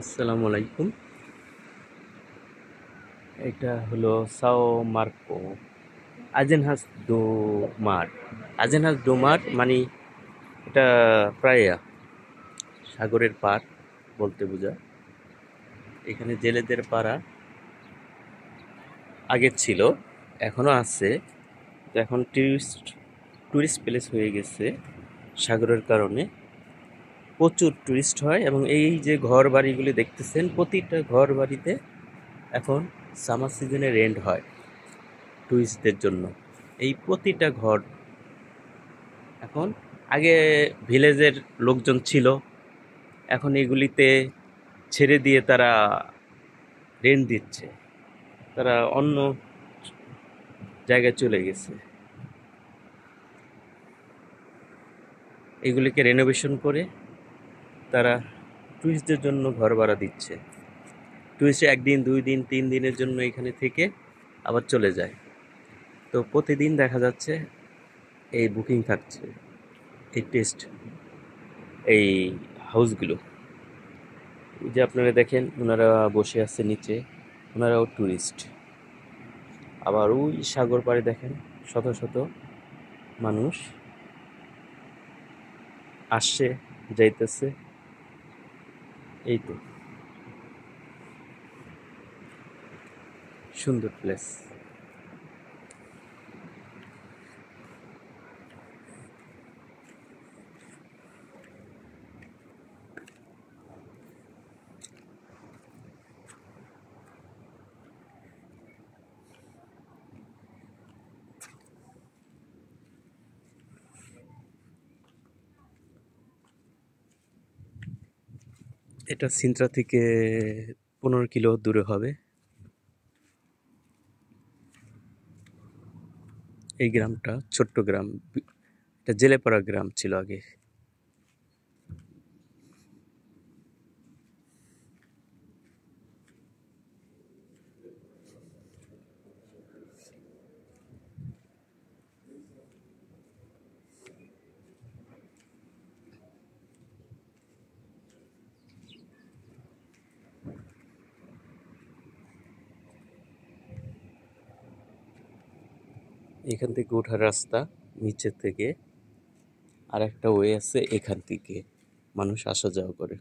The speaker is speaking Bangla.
আসসালামু আলাইকুম। এটা হলো সাও মার্কো আজেনহাস দো মার। আজেনহাস দো মার মানে এটা প্রায় সাগরের পার বলতে বোঝায়। এখানে জেলেদের পাড়া আগে ছিল, এখনো আছে। তো এখন টুরিস্ট প্লেস হয়ে গেছে সাগরের কারণে। প্রচুর টুরিস্ট হয় এবং এই যে ঘর বাড়িগুলি দেখতেছেন, প্রতিটা ঘর বাড়িতে এখন সামার সিজনে রেন্ট হয় টুরিস্টদের জন্য। এই প্রতিটা ঘর এখন, আগে ভিলেজের লোকজন ছিল, এখন এগুলিতে ছেড়ে দিয়ে তারা রেন্ট দিচ্ছে, তারা অন্য জায়গায় চলে গেছে। এগুলিকে রেনোভেশন করে তারা টুরিস্টদের জন্য ঘর ভাড়া দিচ্ছে। টুরিস্ট একদিন, 2 দিন, 3 দিনের জন্য এখানে থেকে আবার চলে যায়। তো প্রতিদিন দেখা যাচ্ছে এই বুকিং থাকছে, এই এই হাউসগুলো। এই যে আপনারা দেখেন, ওনারা বসে আছে নিচে, ওনারাও টুরিস্ট। আবার ওই সাগর পাড়ে দেখেন শত শত মানুষ আসছে, যাইতেছে। এই তো সুন্দর প্লেস। এটা সিন্ত্রা থেকে 15 কিলো দূরে হবে। এই গ্রামটা ছোট্ট গ্রাম, এটা জেলেপাড়া গ্রাম ছিল আগে। এখান থেকে ওঠার রাস্তা নিচের থেকে, আর একটা ওয়ে আছে এখান থেকে মানুষ আসা যাওয়া করে।